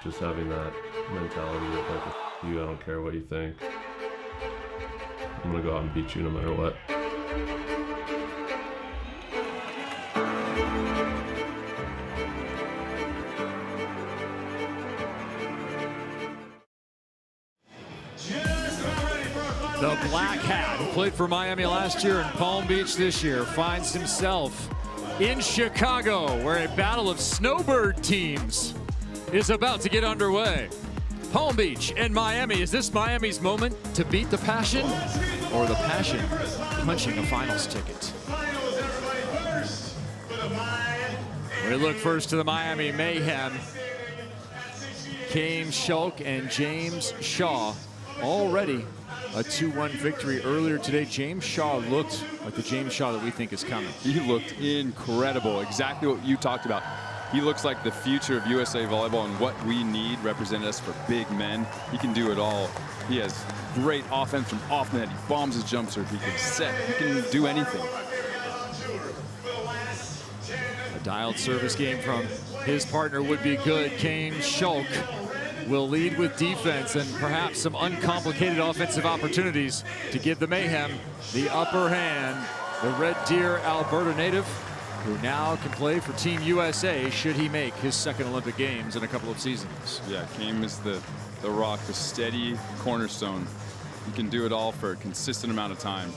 Just having that mentality of like, I don't care what you think. I'm gonna go out and beat you no matter what. The Black Hat, who played for Miami last year and Palm Beach this year, finds himself in Chicago, where a battle of snowbird teams is about to get underway. Palm Beach and Miami. Is this Miami's moment to beat the Passion, or the Passion punching a finals ticket? We look first to the Miami Mayhem. Kame Shulk and James Shaw already a 2-1 victory earlier today. James Shaw looked like the James Shaw that we think is coming. He looked incredible. Exactly what you talked about. He looks like the future of USA Volleyball and what we need represented us for big men. He can do it all. He has great offense from off net. He bombs his jump serve. He can set. He can do anything. A dialed service game from his partner would be good. Kame Shulk will lead with defense and perhaps some uncomplicated offensive opportunities to give the Mayhem the upper hand. The Red Deer, Alberta native, who now can play for Team USA should he make his second Olympic Games in a couple of seasons. Yeah, Kame is the rock, the steady cornerstone. He can do it all for a consistent amount of time.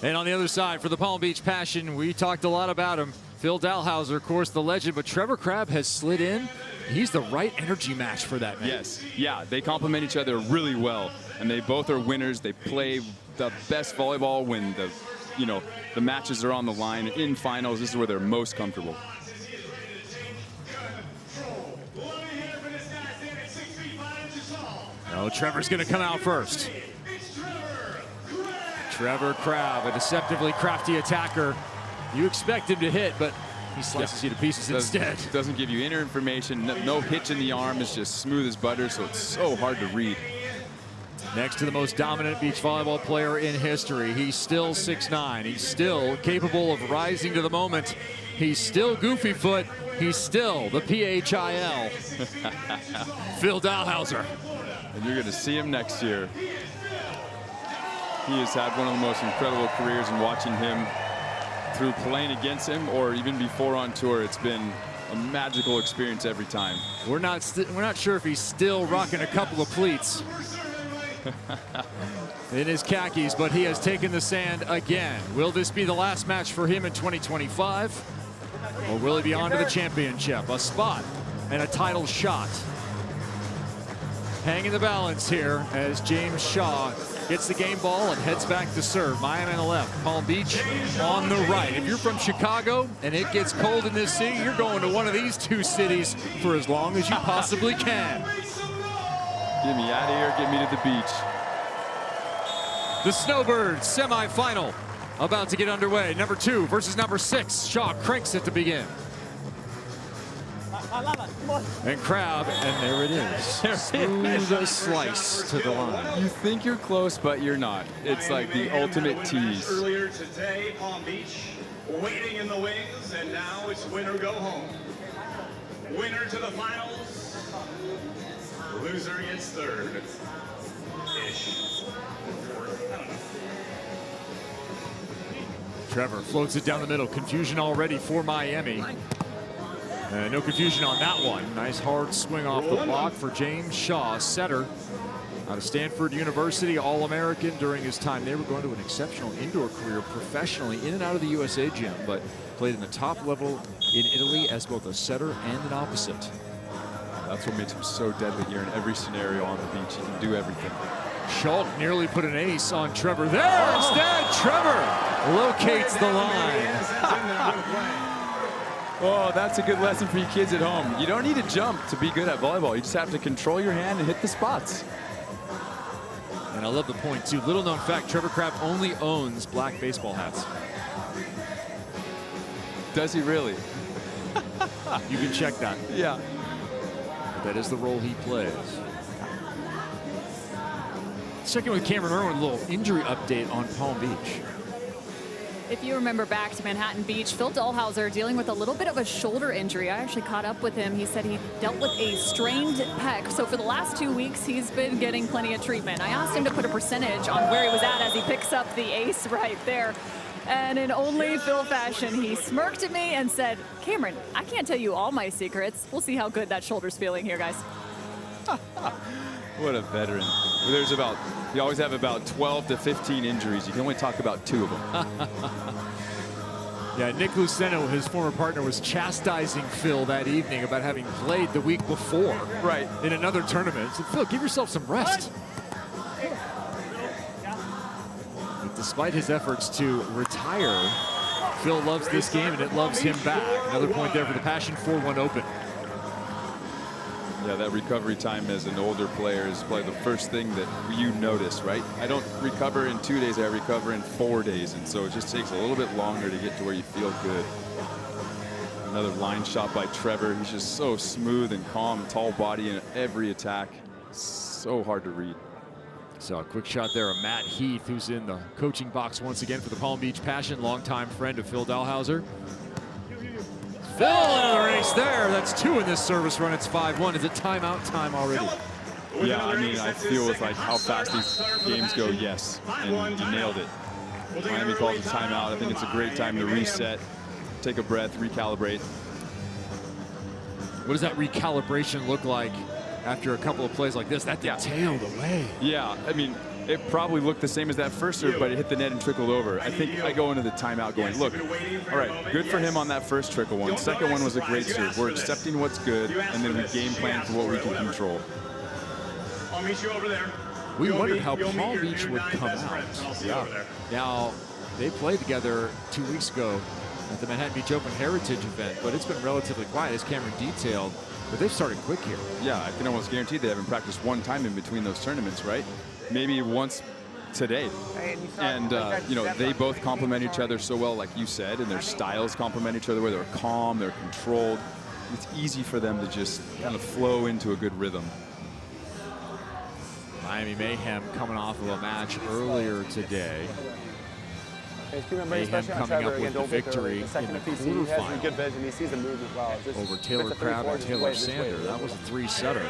And on the other side, for the Palm Beach Passion, we talked a lot about him. Phil Dalhauser, of course, the legend, but Trevor Crabb has slid in. He's the right energy match for that man. Yes, yeah, they complement each other really well, and they both are winners. They play the best volleyball when the matches are on the line. In finals, this is where they're most comfortable. Oh, Trevor's going to come out first. Trevor Crabb, a deceptively crafty attacker. You expect him to hit, but he slices you to pieces instead. Doesn't give you inner information. No hitch in the arm. It's just smooth as butter, so it's so hard to read. Next to the most dominant beach volleyball player in history. He's still 6'9". He's still capable of rising to the moment. He's still goofy foot. He's still the PHIL. Phil Dalhauser. And you're going to see him next year. He has had one of the most incredible careers, and watching him through playing against him or even before on tour, it's been a magical experience every time. We're not sure if he's still rocking a couple of pleats in his khakis, but he has taken the sand again. Will this be the last match for him in 2025? Or will he be on to the championship? A spot and a title shot. Hanging the balance here as James Shaw gets the game ball and heads back to serve. Miami on the left, Palm Beach on the right. If you're from Chicago and it gets cold in this city, you're going to one of these two cities for as long as you possibly can. Get me out of here, get me to the beach. The Snowbirds semifinal about to get underway. Number 2 versus number 6. Shaw cranks it to begin. And Crabb, and there it is. Smooth slice to the line. You think you're close, but you're not. It's like the ultimate tease. Earlier today, Palm Beach waiting in the wings, and now it's winner go home. Winner to the finals. Loser gets third. Ish. Trevor floats it down the middle. Confusion already for Miami. No confusion on that one. Nice hard swing off the block for James Shaw, setter out of Stanford University, All-American during his time. They were going to an exceptional indoor career professionally in and out of the USA gym, but played in the top level in Italy as both a setter and an opposite. That's what makes him so deadly here in every scenario on the beach. He can do everything. Shulk nearly put an ace on Trevor. There instead, Trevor locates the line. Oh, that's a good lesson for you kids at home. You don't need to jump to be good at volleyball. You just have to control your hand and hit the spots. And I love the point, too. Little known fact, Trevor Crabb only owns black baseball hats. Does he really? You can check that. Yeah. That is the role he plays. Let's check in with Cameron Irwin, a little injury update on Palm Beach. If you remember back to Manhattan Beach, Phil Dalhausser dealing with a little bit of a shoulder injury. I actually caught up with him. He said he dealt with a strained pec. So for the last 2 weeks, he's been getting plenty of treatment. I asked him to put a percentage on where he was at as he picks up the ace right there. And in only Phil fashion, he smirked at me and said, Cameron, I can't tell you all my secrets. We'll see how good that shoulder's feeling here, guys. What a veteran. You always have about 12 to 15 injuries. You can only talk about 2 of them. Yeah, Nick Luceno, his former partner, was chastising Phil that evening about having played the week before in another tournament. He said, Phil, give yourself some rest. But despite his efforts to retire, Phil loves this game and it loves him back. Another point there for the Passion 4-1 Open. Yeah, that recovery time as an older player is probably the first thing that you notice, right? I don't recover in 2 days, I recover in 4 days. And so it just takes a little bit longer to get to where you feel good. Another line shot by Trevor. He's just so smooth and calm, tall body in every attack. So hard to read. So a quick shot there of Matt Heath, who's in the coaching box once again for the Palm Beach Passion, longtime friend of Phil Dalhausser. Phil into the race there. That's 2 in this service run. It's 5-1. Is it timeout time already? Yeah, I mean, I feel with like how fast these games go, yes. And you nailed it. Miami calls a timeout. I think it's a great time to reset, take a breath, recalibrate. What does that recalibration look like after a couple of plays like this? That thing tailed away. Yeah, I mean, it probably looked the same as that first serve, but it hit the net and trickled over. I think I go into the timeout going, look, all right, good for him on that first trickle one. Second one was a great serve. We're accepting what's good, and then we game plan for what we can control. I'll meet you over there. We wondered how Palm Beach would come out. Yeah. Now, they played together 2 weeks ago at the Manhattan Beach Open Heritage event, but it's been relatively quiet, as Cameron detailed. But they've started quick here. Yeah, I can almost guarantee they haven't practiced one time in between those tournaments, right? Maybe once today. And, you know, they both complement each other so well, like you said, and their styles complement each other, where they're calm, they're controlled. It's easy for them to just kind of flow into a good rhythm. Miami Mayhem coming off of a match earlier today. Mayhem coming up with the victory in the quarterfinal over Taylor Crabb and Taylor Sander. That was a 3-setter.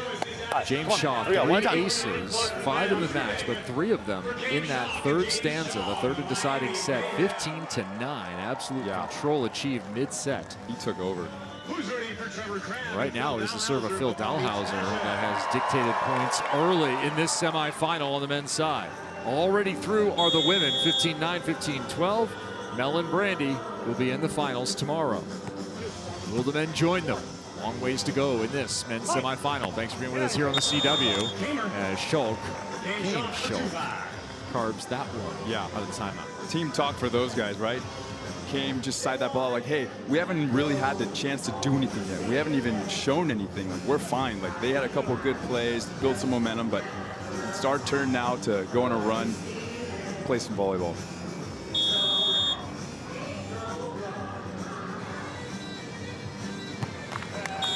James Shaw, 3 aces, 5 in the match, but 3 of them in that third stanza, the third and deciding set, 15-9. Absolute control achieved mid-set. He took over. Right now is the serve of Phil Dalhausser that has dictated points early in this semifinal on the men's side. Already through are the women, 15-9, 15-12. Mel and Brandy will be in the finals tomorrow. Will the men join them? Long ways to go in this men's semifinal. Thanks for being with us here on the CW. As Schulk, Kane Schulk, carves that one out of the timeout. Team talk for those guys, right? Came just side that ball like, hey, we haven't really had the chance to do anything yet. We haven't even shown anything. Like, we're fine. Like, they had a couple good plays, build some momentum, but it's our turn now to go on a run, play some volleyball.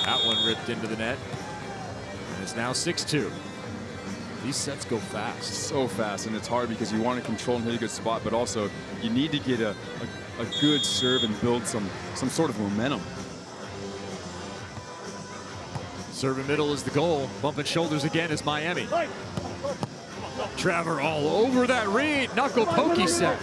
That one ripped into the net. And it's now 6-2. These sets go fast. So fast, and it's hard because you want to control and hit a good spot, but also you need to get a good serve and build some sort of momentum. Serve in middle is the goal. Bumping shoulders again is Miami. Trevor all over that read. Knuckle pokey set.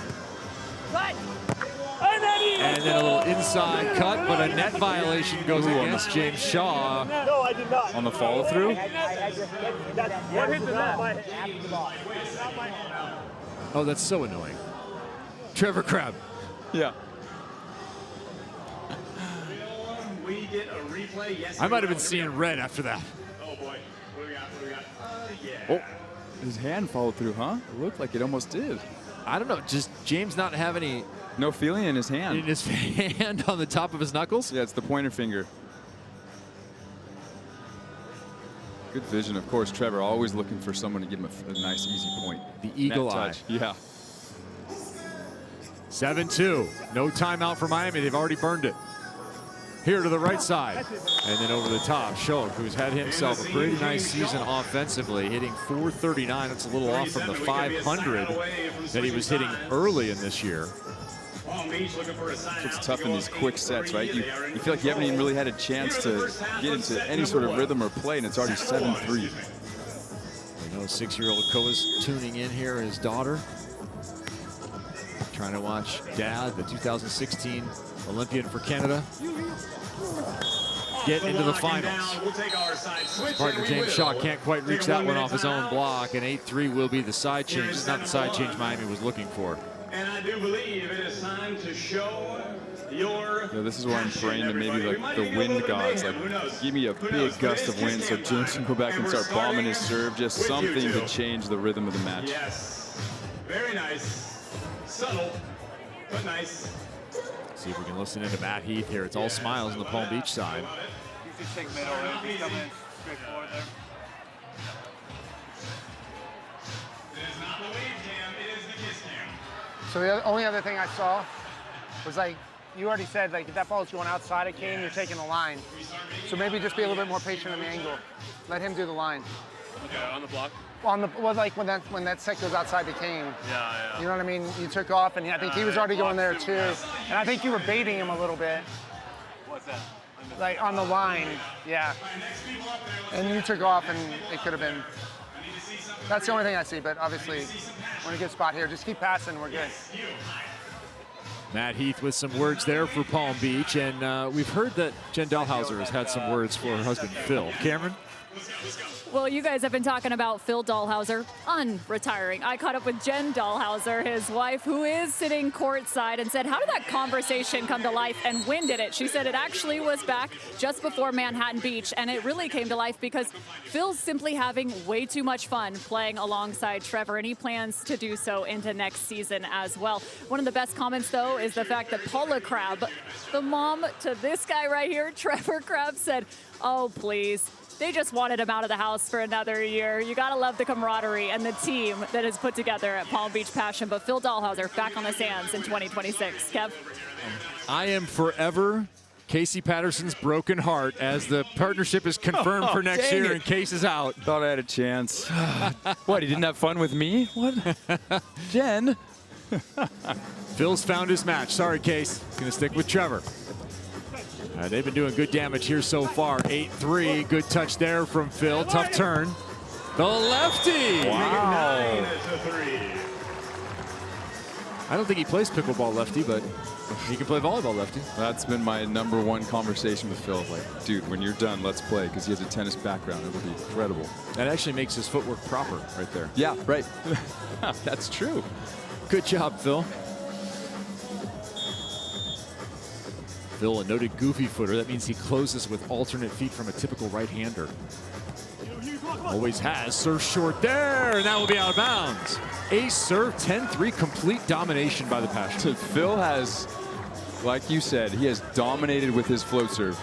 And then a little inside cut, but a net violation goes against James Shaw. No, I did not. On the follow through? What hit the net? Oh, that's so annoying. Trevor Crabb. Yeah. We get a replay. Yes, I might have been seeing red after that. Oh boy. What do we got? Oh, his hand followed through, huh? It looked like it almost did. I don't know. Just James not have any. No feeling in his hand. In his hand on the top of his knuckles? Yeah, it's the pointer finger. Good vision, of course. Trevor always looking for someone to give him a nice, easy point. The eagle eye. Touch. Yeah. 7-2. No timeout for Miami. They've already burned it. Here to the right side. And then over the top, Schulk, who's had himself a pretty nice season offensively, hitting .439. That's a little off from the .500 that he was hitting early in this year. Palm Beach looking for a sign It's out tough to in go these up quick gate sets, three. right? You They are in feel like you haven't even control. really had a chance to get into any sort of rhythm or play, and it's already 7-3. We know 6-year-old Koa's tuning in here, his daughter. Trying to watch Dad, the 2016 Olympian for Canada, get into the finals. We'll take our side switch. His partner and we James will Shaw can't quite take reach a that 1 one minute off his own timeout. block, and 8-3 will be the side change. It's not the side change Miami was looking for. And I do believe it is time to show your Yeah, this is where I'm passion, praying to maybe everybody. like We the might wind need a little gods, bit of like mayhem. Who knows? give me a Who big knows? gust But of wind it's so just James game can go back time. and And start we're bombing his starting serve, just with you something to two. change the rhythm of the match. Yes. Very nice. Subtle, but nice. See if we can listen into Matt Heath here. It's all smiles on the Palm Beach side. You should take middle and just come in straight forward there. It is not the wave cam, it is the kiss cam. So the only other thing I saw was like, you already said, like, if that ball's going outside of Kane, you're taking the line. So maybe just be a little bit more patient on the angle. Let him do the line. Okay, on the block. Well, like when that set goes outside the Kane. Yeah. You know what I mean? You took off, and I think he was already going there too. And I think you were baiting him a little bit, What's that? like on the line, yeah. And you took off, and it could have been. That's the only thing I see, but obviously, we're in a good spot here. Just keep passing, we're good. Matt Heath with some words there for Palm Beach, and we've heard that Jen Dahlhauser has had some words for her husband, Phil. Cameron? Well, you guys have been talking about Phil Dahlhauser unretiring. I caught up with Jen Dahlhauser, his wife, who is sitting courtside, and said, how did that conversation come to life and when did it? She said it actually was back just before Manhattan Beach, and it really came to life because Phil's simply having way too much fun playing alongside Trevor, and he plans to do so into next season as well. One of the best comments, though, is the fact that Paula Crabb, the mom to this guy right here, Trevor Crabb, said, oh, please. They just wanted him out of the house for another year. You gotta love the camaraderie and the team that is put together at Palm Beach Passion. But Phil Dahlhauser back on the sands in 2026. Kev? I am forever Casey Patterson's broken heart as the partnership is confirmed for next dang year it. and Case is out. Thought I had a chance. What, he didn't have fun with me? What? Jen? Phil's found his match. Sorry, Case. Gonna stick with Trevor. They've been doing good damage here so far. 8-3. Good touch there from Phil. Tough turn. The lefty. Wow. I don't think he plays pickleball lefty, but he can play volleyball lefty. That's been my #1 conversation with Phil. Like, dude, when you're done, let's play, because he has a tennis background. It'll be incredible. That actually makes his footwork proper right there. Yeah, right. That's true. Good job, Phil. Phil, a noted goofy footer. That means he closes with alternate feet from a typical right-hander. Always has. Serve short there, and that will be out of bounds. Ace serve, 10-3, complete domination by the Passion. Phil has, like you said, he has dominated with his float serve.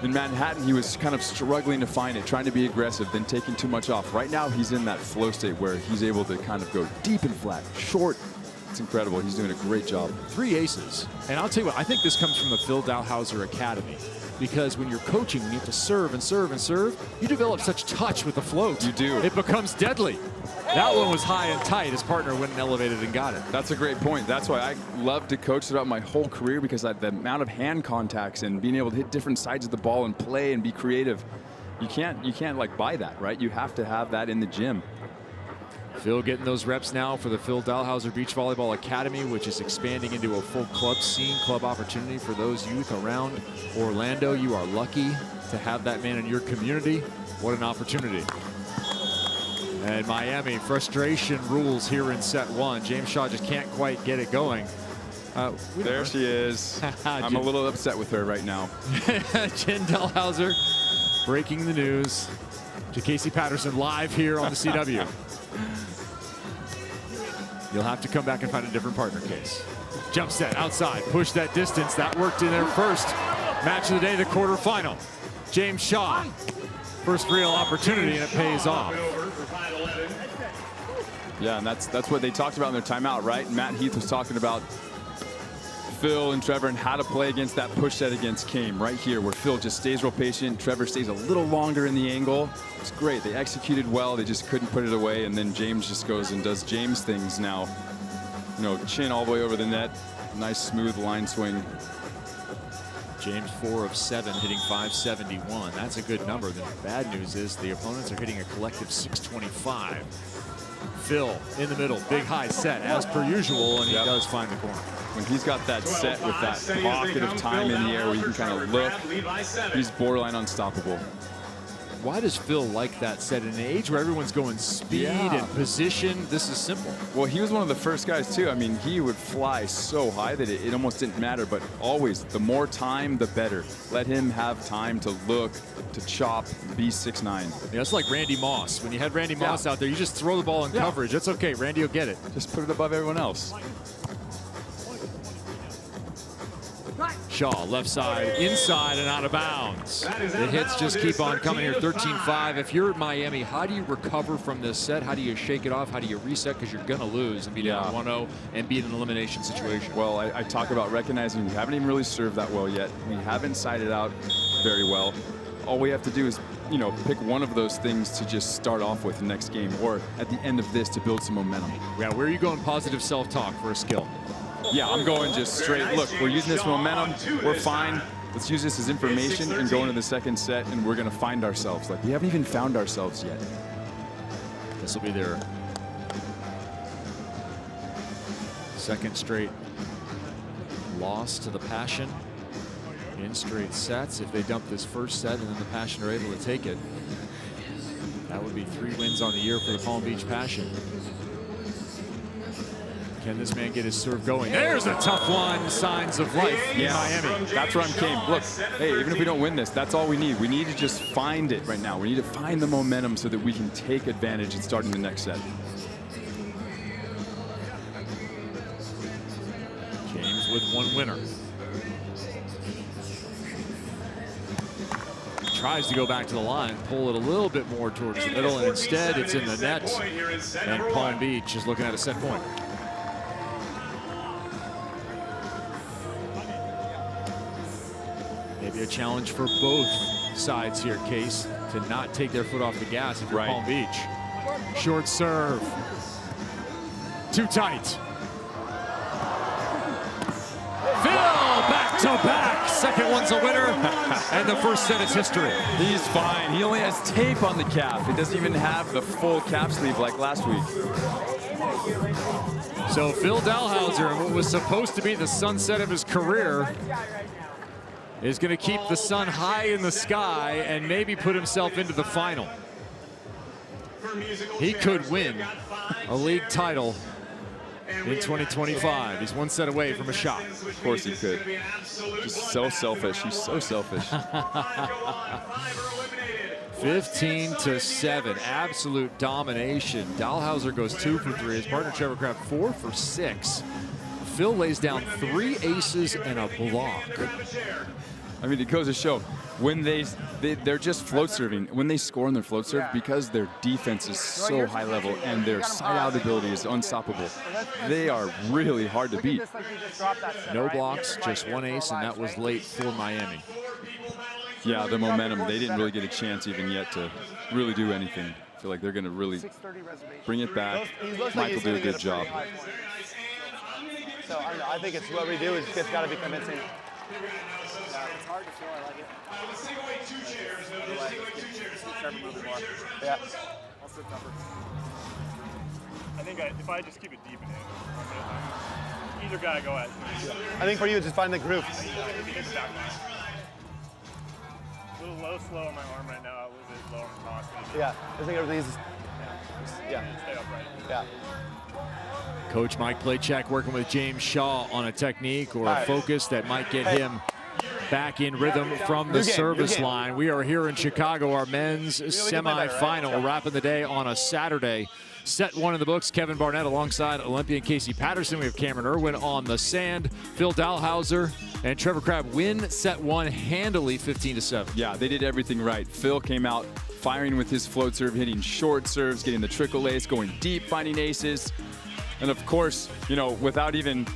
In Manhattan, he was kind of struggling to find it, trying to be aggressive, then taking too much off. Right now, he's in that flow state where he's able to kind of go deep and flat, short. It's incredible. He's doing a great job. 3 aces. And I'll tell you what, I think this comes from the Phil Dahlhauser Academy. Because when you're coaching, when you have to serve and serve and serve, you develop such touch with the float. You do. It becomes deadly. That one was high and tight. His partner went and elevated and got it. That's a great point. That's why I love to coach throughout my whole career, because the amount of hand contacts and being able to hit different sides of the ball and play and be creative, you can't like buy that, right? You have to have that in the gym. Phil getting those reps now for the Phil Dahlhauser Beach Volleyball Academy, which is expanding into a full club scene, club opportunity for those youth around Orlando. You are lucky to have that man in your community. What an opportunity. And Miami, frustration rules here in set 1. James Shaw just can't quite get it going. There she is. I'm a little upset with her right now. Jen Dahlhauser breaking the news to Casey Patterson live here on the CW. You'll have to come back and find a different partner, Case. Jump set outside, push that distance. That worked in their first match of the day, the quarterfinal. James Shaw, first real opportunity, and it pays off. Yeah, and that's what they talked about in their timeout, right? Matt Heath was talking about Phil and Trevor and how to play against that push set against Kame right here, where Phil just stays real patient. Trevor stays a little longer in the angle. It's great. They executed well. They just couldn't put it away. And then James just goes and does James things now. You know, chin all the way over the net. Nice smooth line swing. James 4 of 7, hitting 571. That's a good number. The bad news is the opponents are hitting a collective 625. Phil in the middle, big high set as per usual, and he does find the corner. When he's got that set with that pocket of time in the air where you can kind of look, he's borderline unstoppable. Why does Phil like that set? In an age where everyone's going speed and position, this is simple. Well, he was one of the first guys too. I mean, he would fly so high that it almost didn't matter, but always the more time, the better. Let him have time to look, to chop, be 6'9". Yeah, it's like Randy Moss. When you had Randy Moss out there, you just throw the ball in coverage. That's okay, Randy will get it. Just put it above everyone else. Shaw, left side, inside and out of bounds. The hits just keep on coming here, 13-5. If you're at Miami, how do you recover from this set? How do you shake it off? How do you reset? Because you're going to lose and be down 1-0 and be in an elimination situation. Well, I talk about recognizing we haven't even really served that well yet. We haven't sided out very well. All we have to do is, you know, pick one of those things to just start off with the next game, or at the end of this to build some momentum. Yeah, where are you going positive self-talk for a skill? Yeah, I'm going just straight, look, we're using this momentum, we're fine. Let's use this as information and go into the second set, and we're going to find ourselves. Like, we haven't even found ourselves yet. This will be their second straight loss to the Passion in straight sets. If they dump this first set and then the Passion are able to take it, that would be 3 wins on the year for the Palm Beach Passion. Can this man get his serve going? There's a tough one. Signs of life in Miami. That's where I'm came. Look, hey, even if we don't win this, that's all we need. We need to just find it right now. We need to find the momentum so that we can take advantage in starting the next set. James with 1 winner. Tries to go back to the line, pull it a little bit more towards the middle, and instead it's in the net. And Palm Beach is looking at a set point. Maybe a challenge for both sides here, Case, to not take their foot off the gas if you're Palm Beach. Short serve. Too tight. Phil, back to back. Second one's a winner, and the first set is history. He's fine. He only has tape on the calf. He doesn't even have the full calf sleeve like last week. So Phil Dalhausser, what was supposed to be the sunset of his career, is going to keep the sun high in the sky and maybe put himself into the final. He could win a league title in 2025. He's 1 set away from a shot. Of course he could. Just so selfish. He's so selfish. 15-7, absolute domination. Dalhausser goes 2 for 3. His partner Trevor Crabb 4 for 6. Phil lays down 3 aces and a block. I mean, it goes to show when they're just float serving. When they score on their float serve, because their defense is so high level and their side out ability is unstoppable, they are really hard to beat. No blocks, just 1 ace, and that was late for Miami. Yeah, the momentum, they didn't really get a chance even yet to really do anything. I feel like they're going to really bring it back. Mike will do a good job. So I think it's what we do is it's got to be convincing. It's hard to feel. I like it. Let's take away 2 chairs. No, let's take away 2 chairs. Yeah. I'll sit tougher. I think if I just keep it deep in it, either guy go at it. I think for you, just find the groove. A little low, slow on my arm right now. A little bit low on the toss. Yeah. I think everything's. Stay upright. Yeah. Coach Mike Playcheck working with James Shaw on a technique or a focus that might get him back in rhythm from the service line. We are here in Chicago, our men's semifinal, wrapping the day on a Saturday. Set 1 in the books. Kevin Barnett alongside Olympian Casey Patterson. We have Cameron Irwin on the sand. Phil Dalhausser and Trevor Crabb win set 1 handily, 15-7. Yeah, they did everything right. Phil came out firing with his float serve, hitting short serves, getting the triple ace, going deep, finding aces. And of course, you know, without even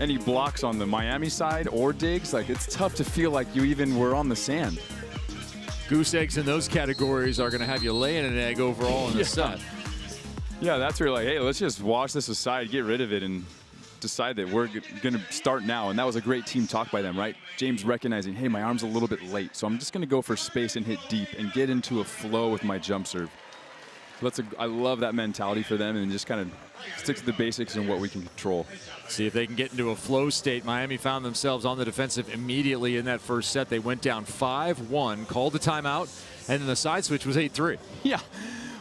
any blocks on the Miami side or digs, like, it's tough to feel like you even were on the sand. Goose eggs in those categories are going to have you laying an egg overall in the set. Yeah, that's where you're like, hey, let's just wash this aside, get rid of it, and decide that we're going to start now, and that was a great team talk by them, right? James recognizing, hey, my arm's a little bit late, so I'm just going to go for space and hit deep and get into a flow with my jump serve. So I love that mentality for them, and just kind of stick to the basics and what we can control. See if they can get into a flow state. Miami found themselves on the defensive immediately in that first set. They went down 5-1, called a timeout, and then the side switch was 8-3. Yeah,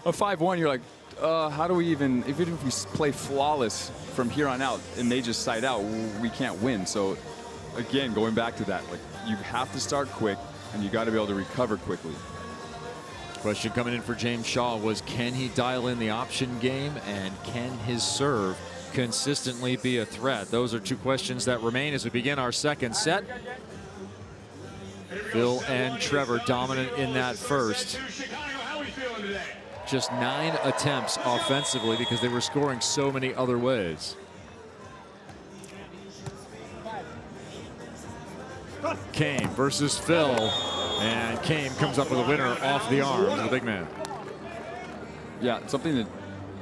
a 5-1, you're like, how do we even if we play flawless from here on out and they just side out, we can't win. So again, going back to that, like, you have to start quick and you got to be able to recover quickly. Question coming in for James Shaw was, can he dial in the option game, and can his serve consistently be a threat? Those are two questions that remain as we begin our second set. Phil and Trevor dominant in that first. Just 9 attempts offensively because they were scoring so many other ways. Kane versus Phil, and Kane comes up with a winner off the arms of the big man. Yeah, something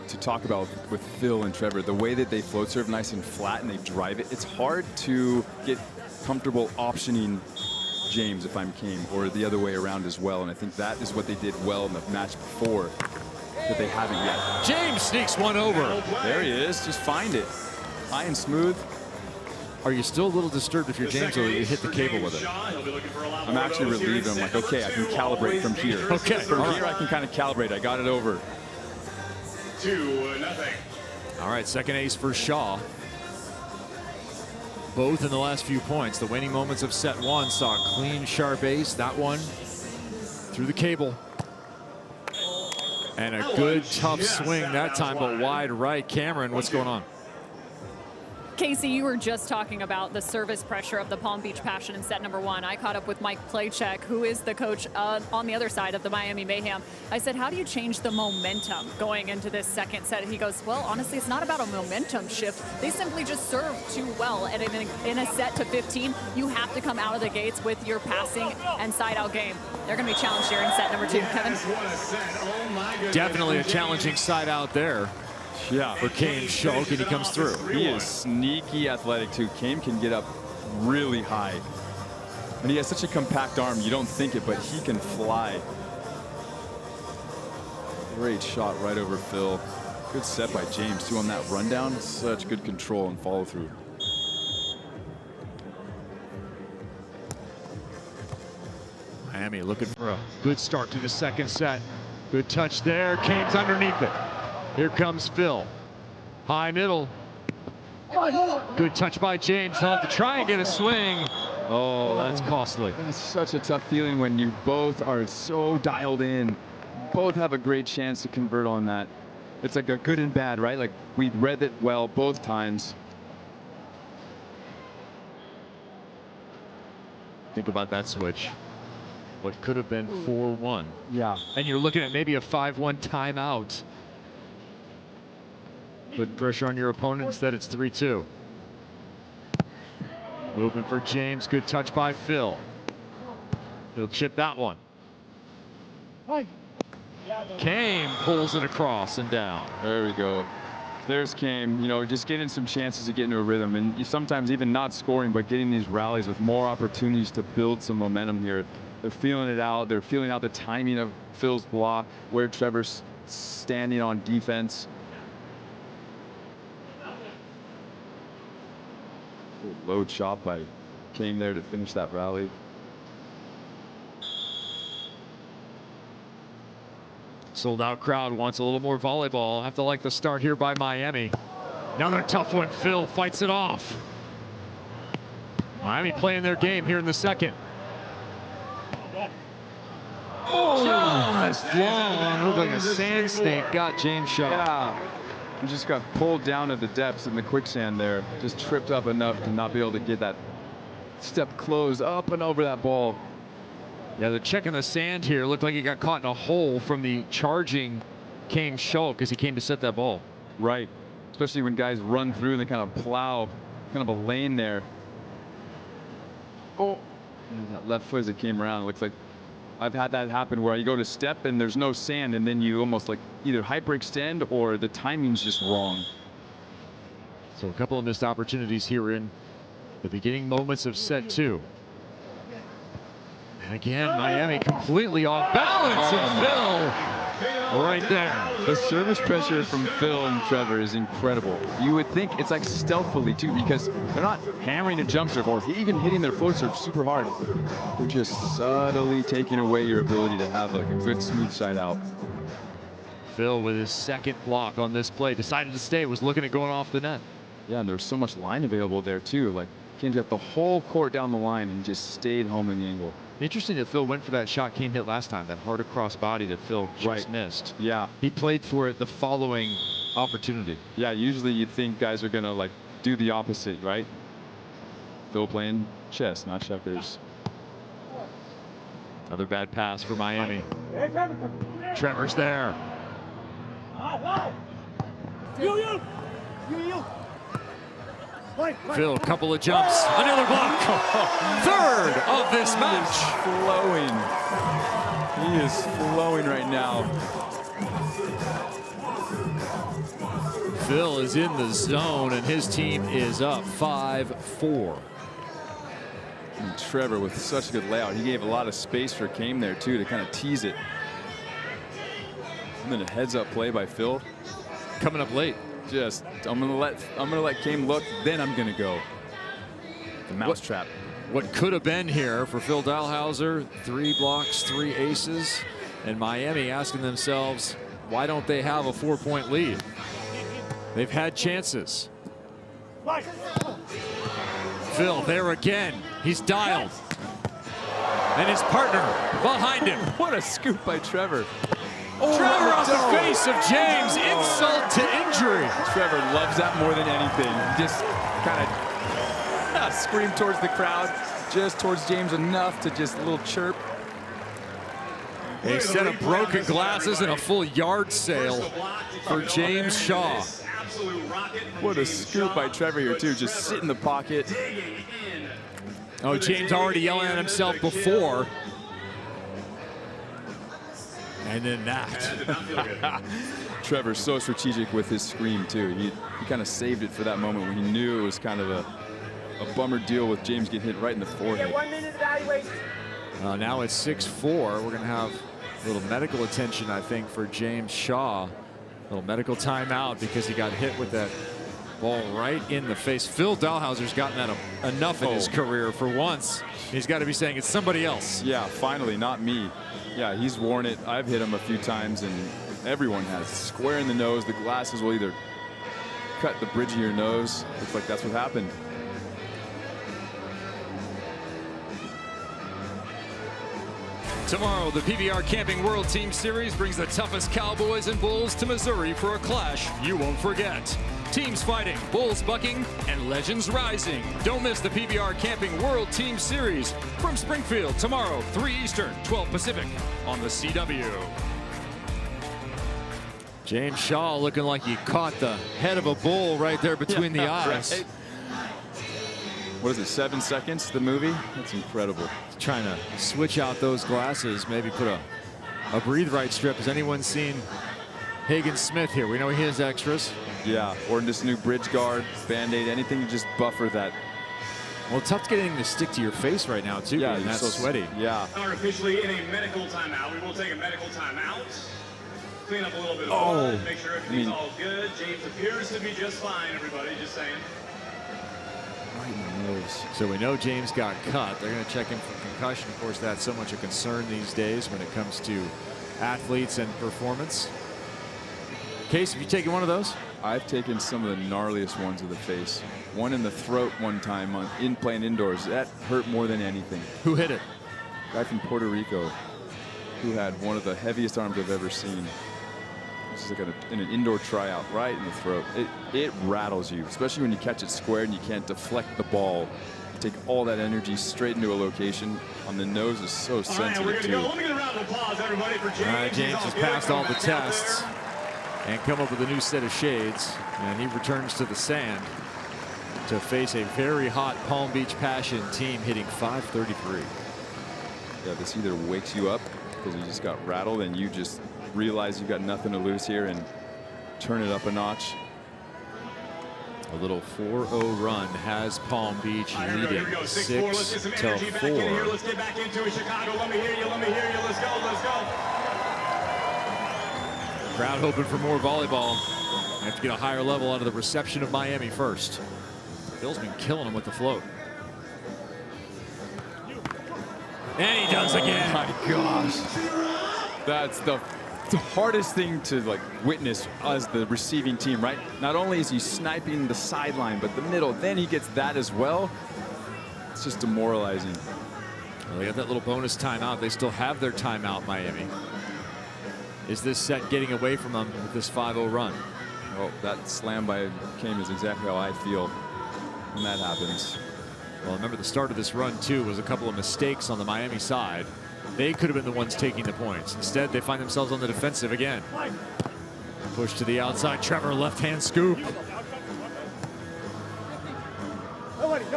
to talk about with Phil and Trevor, the way that they float serve nice and flat and they drive it. It's hard to get comfortable optioning James if I'm Kane, or the other way around as well. And I think that is what they did well in the match before that they haven't yet. James sneaks one over. There he is. Just find it. High and smooth. Are you still a little disturbed if you're James, or you hit the cable with it? I'm actually relieved. I'm like, okay, I can calibrate from here. Okay. From here, I can kind of calibrate. I got it over. 2-0. All right, second ace for Shaw. Both in the last few points. The waning moments of set one saw a clean, sharp ace. That one through the cable. And a good, tough swing that time, but wide right. Cameron, what's going on? Casey, you were just talking about the service pressure of the Palm Beach Passion in set number one. I caught up with Mike Playcheck, who is the coach on the other side of the Miami Mayhem. I said, how do you change the momentum going into this second set? He goes, well, honestly, it's not about a momentum shift. They simply just serve too well. And in a set to 15, you have to come out of the gates with your passing and side-out game. They're going to be challenged here in set number two. Kevin? Definitely a challenging side-out there. Yeah, for Kane Shulk, and he comes through. He is sneaky athletic too. Kane can get up really high. And he has such a compact arm, you don't think it, but he can fly. Great shot right over Phil. Good set by James too on that rundown. Such good control and follow through. Miami looking for a good start to the second set. Good touch there. Kane's underneath it. Here comes Phil. High middle. Good touch by James. He'll have to try and get a swing. Oh, that's costly. That's such a tough feeling when you both are so dialed in. Both have a great chance to convert on that. It's like a good and bad, right? Like, we read it well both times. Think about that switch. What could have been 4-1. Yeah. And you're looking at maybe a 5-1 timeout. Put pressure on your opponent. Instead, it's 3-2. Movement for James. Good touch by Phil. He'll chip that one. Kane pulls it across and down. There we go. There's Kane, you know, just getting some chances to get into a rhythm, and you sometimes even not scoring, but getting these rallies with more opportunities to build some momentum here. They're feeling it out. They're feeling out the timing of Phil's block, where Trevor's standing on defense. Load shot by Kane there to finish that rally. Sold out crowd wants a little more volleyball. Have to like the start here by Miami. Another tough one. Phil fights it off. Miami playing their game here in the second. Just long. Looked like a sand snake. Got James Shaw. Yeah. And just got pulled down at the depths in the quicksand there. Just tripped up enough to not be able to get that step close up and over that ball. Yeah, the check in the sand here looked like he got caught in a hole from the charging Kane Shulk as he came to set that ball. Right. Especially when guys run through and they kind of plow kind of a lane there. Oh, and that left foot as it came around. It looks like I've had that happen where you go to step and there's no sand, and then you almost like either hyperextend or the timing's just wrong. So a couple of missed opportunities here in the beginning moments of set 2. And again, Miami completely off balance, and Phil right there. The service pressure from Phil and Trevor is incredible. You would think it's like stealthily too, because they're not hammering a jump serve or even hitting their float serve super hard. They're just subtly taking away your ability to have like a good smooth side out. Phil with his second block on this play decided to stay, was looking at going off the net. Yeah, and there's so much line available there too. Like Ken's got the whole court down the line and just stayed home in the angle. Interesting that Phil went for that shot Kane hit last time, that hard across body that Phil just missed. Yeah. He played for it the following opportunity. Yeah, usually you'd think guys are gonna like do the opposite, right? Phil playing chess, not checkers. Another bad pass for Miami. Trevor's there. Phil, couple of jumps, another block. Third of this match. Flowing. He is flowing right now. Phil is in the zone, and his team is up 5-4. And Trevor with such a good layout. He gave a lot of space for Kame there too to kind of tease it. And then a heads-up play by Phil. Coming up late. Just I'm gonna let Kame look, then I'm gonna go. The mousetrap. What could have been here for Phil Dalhausser, 3 blocks, 3 aces, and Miami asking themselves, why don't they have a 4-point lead? They've had chances. Phil there again. He's dialed. And his partner behind him. What a scoop by Trevor. Trevor off the face of James, insult to injury. Trevor loves that more than anything. Just kind of scream towards the crowd, just towards James enough to just a little chirp. A set of broken glasses and a full yard sale for James Shaw. What a scoop by Trevor here too, just sit in the pocket. Oh, James already yelling at himself before. And then that. Trevor's so strategic with his scream too. He kind of saved it for that moment when he knew it was kind of a bummer deal with James getting hit right in the forehead. 1 minute evaluation. Now it's 6-4. We're going to have a little medical attention, I think, for James Shaw. A little medical timeout because he got hit with that ball right in the face. Phil Dalhausser's gotten that enough in his career for once. He's got to be saying it's somebody else. Yeah, finally, not me. Yeah, he's worn it. I've hit him a few times, and everyone has. Square in the nose. The glasses will either cut the bridge of your nose. Looks like that's what happened. Tomorrow, the PBR Camping World Team Series brings the toughest Cowboys and Bulls to Missouri for a clash you won't forget. Teams fighting, Bulls bucking, and legends rising. Don't miss the PBR Camping World Team Series from Springfield tomorrow, 3 Eastern, 12 Pacific on the CW. James Shaw looking like he caught the head of a bull right there between the eyes. Right. What is it, 7 seconds, the movie? That's incredible. Trying to switch out those glasses, maybe put a breathe right strip. Has anyone seen Hagen Smith here? We know he has extras. Yeah, or this new bridge guard, Band-Aid, anything to just buffer that. Well, it's tough to get anything to stick to your face right now, too. Yeah, and that's so sweaty. Yeah. Are officially in a medical timeout. We will take a medical timeout. Clean up a little bit of blood, make sure everything's all good. James appears to be just fine, everybody, just saying. Right in the nose. So we know James got cut. They're going to check him for concussion. Of course, that's so much a concern these days when it comes to athletes and performance. Case, have you taken one of those? I've taken some of the gnarliest ones of the face. One in the throat one time playing indoors. That hurt more than anything. Who hit it? Guy from Puerto Rico who had one of the heaviest arms I've ever seen. This is like in an indoor tryout, right in the throat. It rattles you, especially when you catch it square and you can't deflect the ball. Take all that energy straight into a location. On the nose is so sensitive too. Let me get a round of applause, everybody, for James. James has passed all the tests and come up with a new set of shades, and he returns to the sand to face a very hot Palm Beach Passion team hitting .533. Yeah, this either wakes you up because you just got rattled and you just realize you've got nothing to lose here and turn it up a notch. A little 4-0 run has Palm Beach leading 6-4. Let's get back into it, Chicago. Let me hear you. Let me hear you. Let's go. Let's go. Crowd hoping for more volleyball. They have to get a higher level out of the reception of Miami first. Phil's been killing him with the float. And he does again. Oh my gosh. That's the hardest thing to witness as the receiving team, right? Not only is he sniping the sideline, but the middle, then he gets that as well. It's just demoralizing. Well, they got that little bonus timeout. They still have their timeout, Miami. Is this set getting away from them with this 5-0 run? Oh, that slam by Mayhem is exactly how I feel when that happens. Well, remember the start of this run, too, was a couple of mistakes on the Miami side. They could have been the ones taking the points. Instead, they find themselves on the defensive again. Push to the outside. Trevor, left-hand scoop.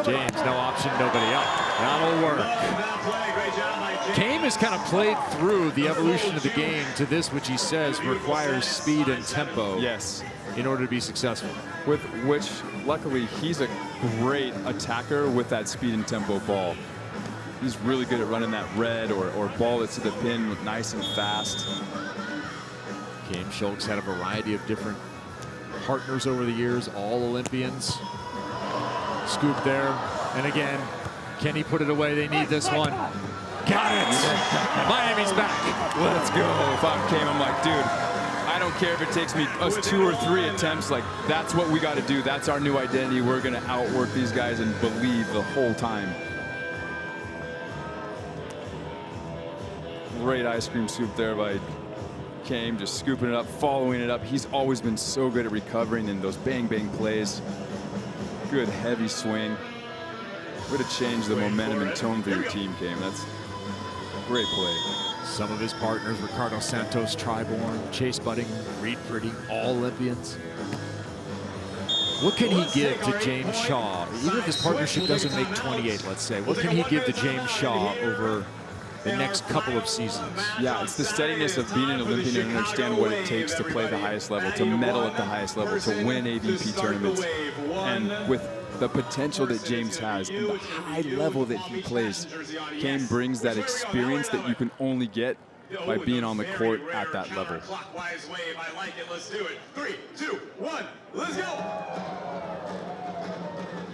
James, no option, nobody up. That'll work. Mayhem has kind of played through the evolution of the game to this, which he says requires speed and tempo. Yes. In order to be successful. With which, luckily, he's a great attacker with that speed and tempo ball. He's really good at running that red or ball that's to the pin nice and fast. Mayhem Schultz had a variety of different partners over the years, all Olympians. Scoop there, and again, can he put it away? They need this one. Got it! Miami's back. Let's go. If I'm Mayhem, I'm like, dude, I don't care if it takes us 2 or 3 attempts. Like, that's what we got to do. That's our new identity. We're going to outwork these guys and believe the whole time. Great ice cream scoop there by Mayhem, just scooping it up, following it up. He's always been so good at recovering in those bang-bang plays. Good heavy swing. Way to change the momentum and tone for your team, Mayhem. That's a great play. Some of his partners, Ricardo Santos, Triborn, Chase Budding, Reed Pretty, all Olympians. What can he give to James Shaw? Even if his partnership doesn't make 28, let's say, what can he give to James Shaw over the next couple of seasons? Yeah, it's the steadiness of being an Olympian and understand what it takes to play the highest level, to medal at the highest level, to win AVP tournaments. And with the potential that James has and the high level that he plays, Mayhem brings that experience that you can only get by being on the court at that level. Clockwise wave, I like it. Let's do it. 3, 2, 1, let's go.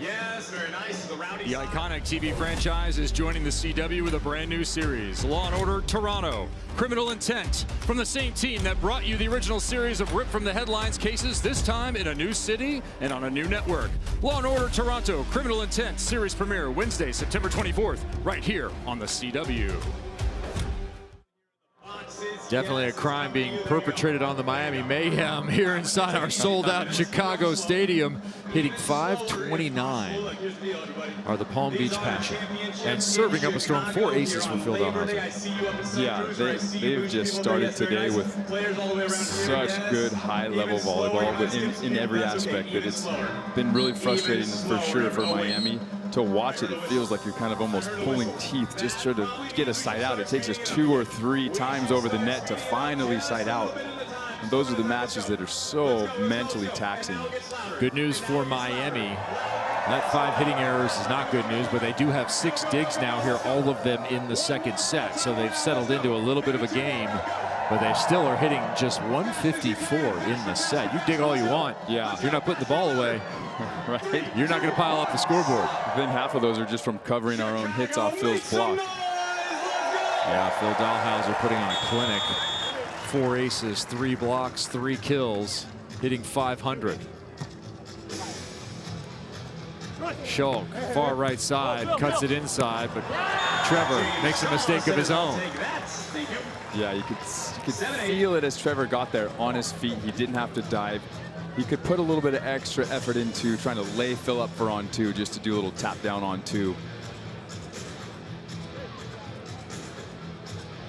Yes, very nice. The rowdy. The iconic TV franchise is joining the CW with a brand new series, Law & Order Toronto. Criminal Intent, from the same team that brought you the original series of Rip from the Headlines cases, this time in a new city and on a new network. Law & Order Toronto, Criminal Intent, series premiere Wednesday, September 24th, right here on the CW. Definitely a crime being perpetrated on the Miami Mayhem here inside our sold-out Chicago Stadium. Hitting 529 are the Palm Beach Passion. And serving up a storm, 4 aces for Phil Dalhouser. Yeah, they've just started today with such good high-level volleyball in every aspect that it's been really frustrating for sure for Miami. To watch it, it feels like you're kind of almost pulling teeth just trying to get a side out. It takes us 2 or 3 times over the net to finally side out. And those are the matches that are so mentally taxing. Good news for Miami. That 5 hitting errors is not good news, but they do have 6 digs now here, all of them in the second set. So they've settled into a little bit of a game, but they still are hitting just 154 in the set. You dig all you want. Yeah. If you're not putting the ball away, right? You're not going to pile up the scoreboard. Then half of those are just from covering our own hits off Phil's block. Yeah, Phil Dalhouser putting on a clinic. 4 aces, 3 blocks, 3 kills, hitting 500. Schulk, far right side, cuts it inside, but Trevor makes a mistake of his own. Yeah, you could feel it as Trevor got there on his feet. He didn't have to dive. He could put a little bit of extra effort into trying to lay Phil up for on 2, just to do a little tap down on 2.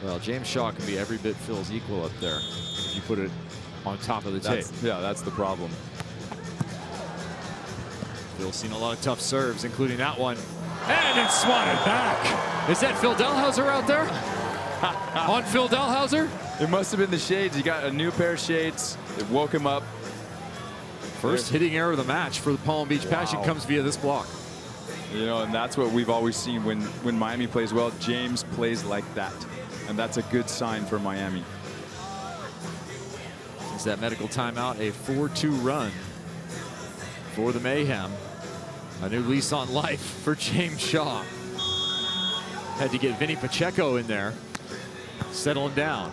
Well, James Shaw can be every bit Phil's equal up there if you put it on top of the tape. Yeah, that's the problem. Phil's seen a lot of tough serves, including that one. And it's swatted back. Is that Phil Dalhouser out there? On Phil Dalhouser? It must have been the shades. He got a new pair of shades. It woke him up First hitting error of the match for the Palm Beach Passion comes via this block. You know, and that's what we've always seen when Miami plays well. James plays like that, and that's a good sign for Miami. Since that medical timeout, a 4-2 run for the Mayhem. A new lease on life for James Shaw. Had to get Vinny Pacheco in there, settle him down.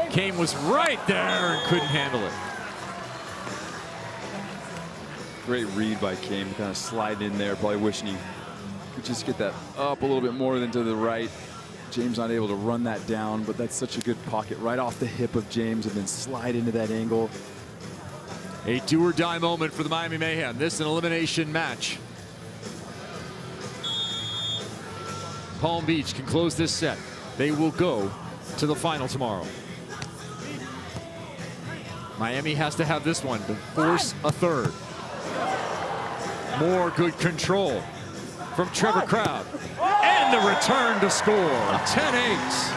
Kane was right there and couldn't handle it. Great read by Kane, kind of slide in there, probably wishing he could just get that up a little bit more than to the right. James not able to run that down, but that's such a good pocket right off the hip of James and then slide into that angle. A do or die moment for the Miami Mayhem. This an elimination match. Palm Beach can close this set. They will go to the final tomorrow. Miami has to have this one to force a third. More good control from Trevor Crabb. And the return to score, 10-8.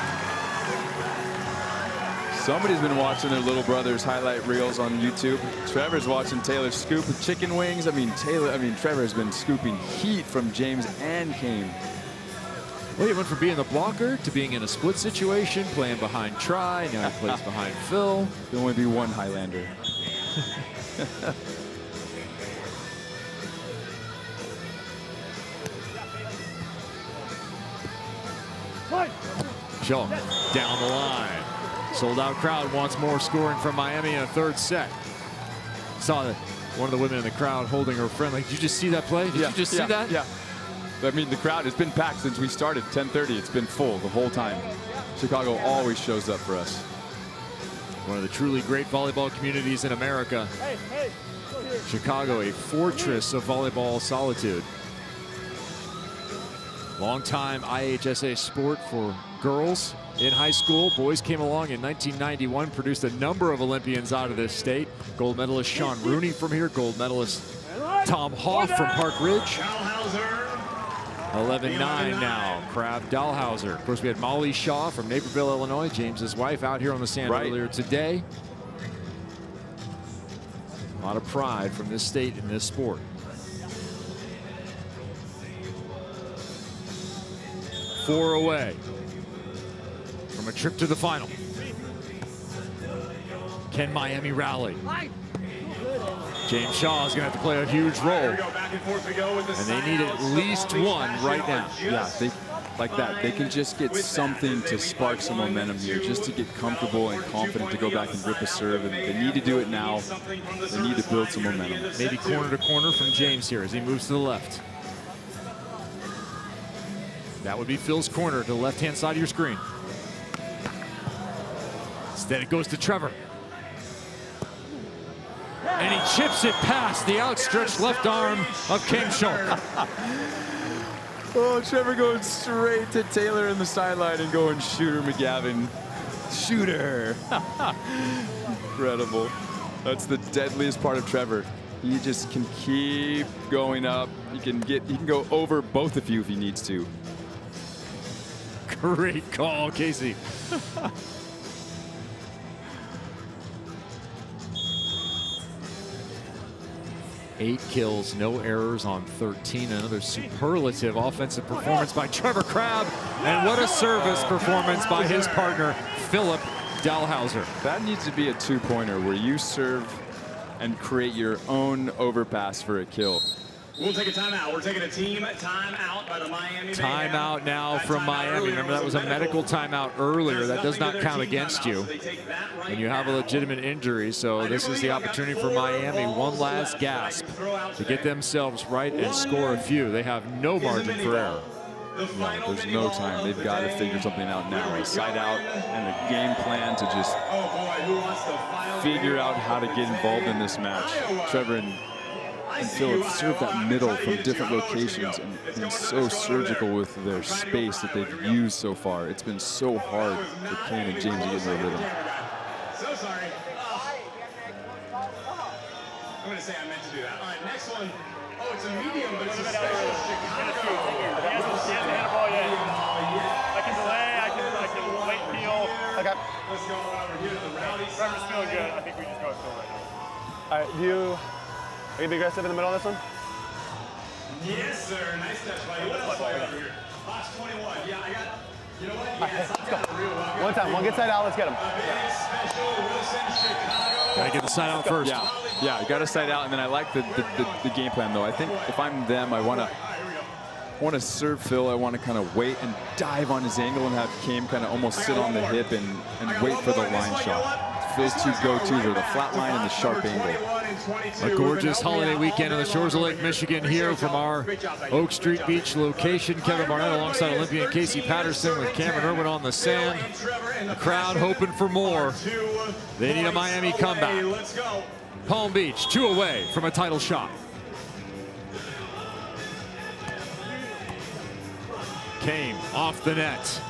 Somebody's been watching their little brother's highlight reels on YouTube. Trevor's watching Taylor scoop chicken wings. Trevor has been scooping heat from James and Kane. Well, he went from being the blocker to being in a split situation, playing behind Try. Now he plays behind Phil. There'll only be one Highlander. Shaw down the line. Sold out crowd wants more scoring from Miami in a third set. Saw that one of the women in the crowd holding her friend. Like, did you just see that play? Did you just see that? Yeah. I mean, the crowd has been packed since we started, 10:30. It's been full the whole time. Chicago always shows up for us. One of the truly great volleyball communities in America. Chicago, a fortress of volleyball solitude. Long-time IHSA sport for girls in high school. Boys came along in 1991, produced a number of Olympians out of this state. Gold medalist Sean Rooney from here, gold medalist Tom Hoff from Park Ridge. 11-9 now, Crabb Dahlhauser. Of course, we had Molly Shaw from Naperville, Illinois, James's wife, out here on the sand earlier today. A lot of pride from this state in this sport. Four away from a trip to the final. Can Miami rally? James Shaw is going to have to play a huge role. And they need at least one right now. Yeah, they, like that. They can just get something to spark some momentum here, just to get comfortable and confident to go back and rip a serve. And they need to do it now. They need to build some momentum. Maybe corner to corner from James here as he moves to the left. That would be Phil's corner to the left-hand side of your screen. Instead, it goes to Trevor. And he chips it past the outstretched left arm of King Schultz. Oh, Trevor going straight to Taylor in the sideline and going Shooter McGavin. Shooter. Incredible. That's the deadliest part of Trevor. He just can keep going up. He can go over both of you if he needs to. Great call, Casey. 8 kills, no errors on 13. Another superlative offensive performance by Trevor Crabb. And what a service performance by his partner, Philip Dahlhauser. That needs to be a two-pointer where you serve and create your own overpass for a kill. We'll take a timeout. We're taking a team timeout by the Miami. Timeout now from Miami. Remember, that was a medical timeout earlier. That does not count against you when you have a legitimate injury. So this is the opportunity for Miami. One last gasp to get themselves right and score a few. They have no margin for error. No, there's no time. They've got to figure something out now. A side out and a game plan to just figure out how to get involved in this match. Trevor and Phil have served that middle from different locations and been so surgical with their space that they've used so far. It's been so hard for Kane and James to get in their rhythm. So sorry. I'm going to say I meant to do that. All right, next one. Oh, it's a medium, but it's a special Chicago. He has the handball, yeah. I can delay, I can Wait, Peel. Okay. Let's go over here to the rallies. Trevor's feeling good. I think we just go with Phil right now. All right, are you gonna be aggressive in the middle of this one? Yes, sir. Nice touch by you. What else I got over here? Box 21. Yeah, I got. You know what? Yes, I got the real one. One time, one get side out, let's get him. Special Wilson, Chicago. Gotta get the side out first. Yeah, you got to side out, and then I like the game plan though. I think if I'm them, I want to serve Phil. I want to kind of wait and dive on his angle and have Kim kind of almost sit on the hip and wait for the line shot. Phil's two go-tos are the flat line and the sharp angle. A gorgeous holiday weekend on the shores of Lake Michigan here from our Oak Street Beach location. Kevin Barnett alongside Olympian Casey Patterson with Cameron Irwin on the sand. The crowd hoping for more. They need a Miami comeback. Palm Beach, 2 away from a title shot. Kane off the net.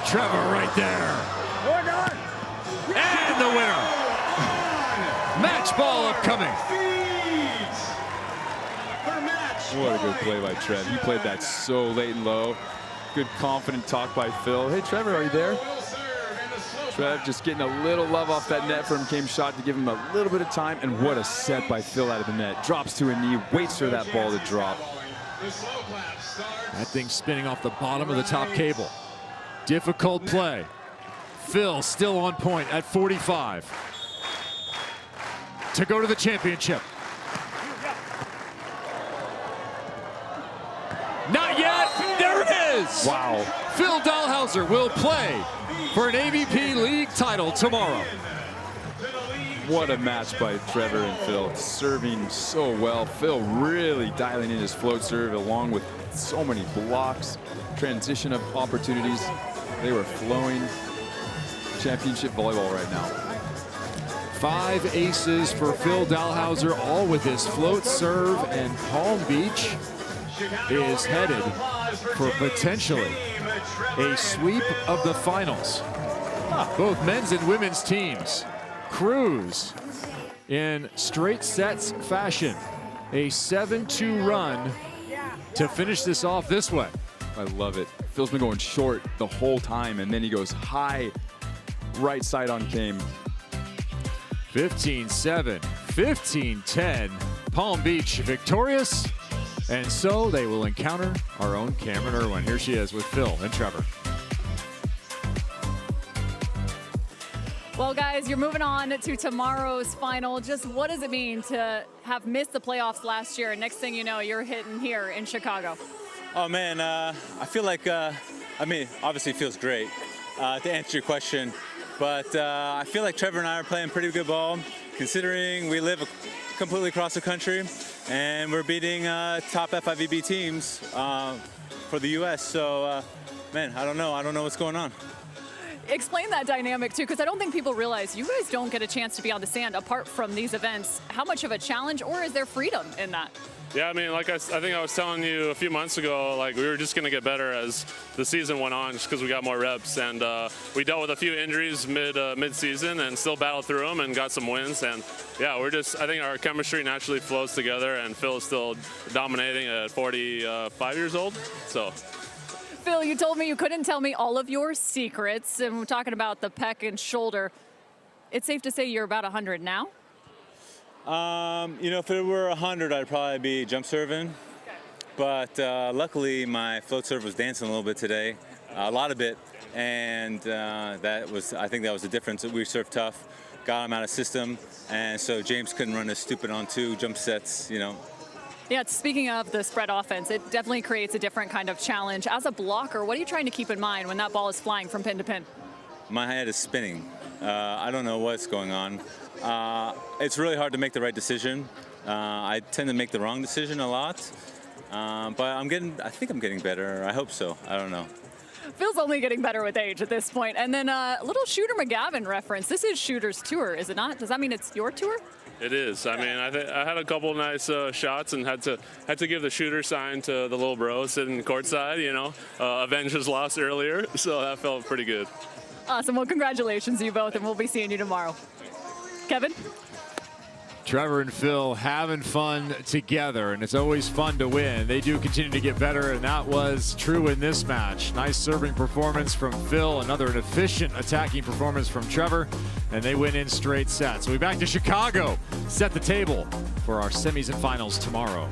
Trevor right there. And the winner. Match ball upcoming. What a good play by Trev. He played that so late and low. Good confident talk by Phil. Hey Trevor, are you there? Trev just getting a little love off that net from Kame's shot to give him a little bit of time. And what a set by Phil out of the net. Drops to a knee, waits for that ball to drop. That thing's spinning off the bottom of the top cable. Difficult play. Phil still on point at 45 to go to the championship. Not yet. There it is. Wow. Phil Dahlhauser will play for an AVP League title tomorrow. What a match by Trevor and Phil. Serving so well. Phil really dialing in his float serve along with so many blocks, transition of opportunities. They were flowing. Championship volleyball right now. 5 aces for Phil Dahlhauser, all with his float serve, and Palm Beach is headed for potentially a sweep of the finals. Both men's and women's teams cruise in straight sets fashion. A 7-2 run to finish this off this way. I love it. Phil's been going short the whole time, and then he goes high right side on Kame. 15-7, 15-10. Palm Beach victorious. And so they will encounter our own Cameron Irwin. Here she is with Phil and Trevor. Well, guys, you're moving on to tomorrow's final. Just what does it mean to have missed the playoffs last year? And next thing you know, you're hitting here in Chicago. Oh, man, I feel like, I mean, obviously it feels great to answer your question. But I feel like Trevor and I are playing pretty good ball, considering we live completely across the country, and we're beating top FIVB teams for the U.S. So, man, I don't know what's going on. Explain that dynamic, too, because I don't think people realize you guys don't get a chance to be on the sand apart from these events. How much of a challenge, or is there freedom in that? Yeah, I mean, like I think I was telling you a few months ago, like we were just going to get better as the season went on just because we got more reps. And we dealt with a few injuries mid-season and still battled through them and got some wins. And, yeah, I think our chemistry naturally flows together, and Phil is still dominating at 45 years old. So. Phil, you told me you couldn't tell me all of your secrets, and we're talking about the pec and shoulder. It's safe to say you're about 100 now? You know, if it were 100, I'd probably be jump serving. But luckily, my float serve was dancing a little bit today, a lot of it, and I think that was the difference. We served tough, got him out of system, and so James couldn't run his stupid on 2 jump sets, you know. Yeah, speaking of the spread offense, it definitely creates a different kind of challenge. As a blocker, what are you trying to keep in mind when that ball is flying from pin to pin? My head is spinning. I don't know what's going on. It's really hard to make the right decision. I tend to make the wrong decision a lot, but I think I'm getting better. I hope so. I don't know. Phil's only getting better with age at this point. And then a little Shooter McGavin reference. This is Shooter's tour, is it not? Does that mean it's your tour? It is. I mean, I had a couple nice shots and had to give the shooter sign to the little bro sitting courtside, you know, avenge his loss earlier. So that felt pretty good. Awesome. Well, congratulations, you both, and we'll be seeing you tomorrow. Kevin? Trevor and Phil having fun together, and it's always fun to win. They do continue to get better, and that was true in this match. Nice serving performance from Phil, an efficient attacking performance from Trevor, and they win in straight sets. So we'll be back to Chicago, set the table for our semis and finals tomorrow.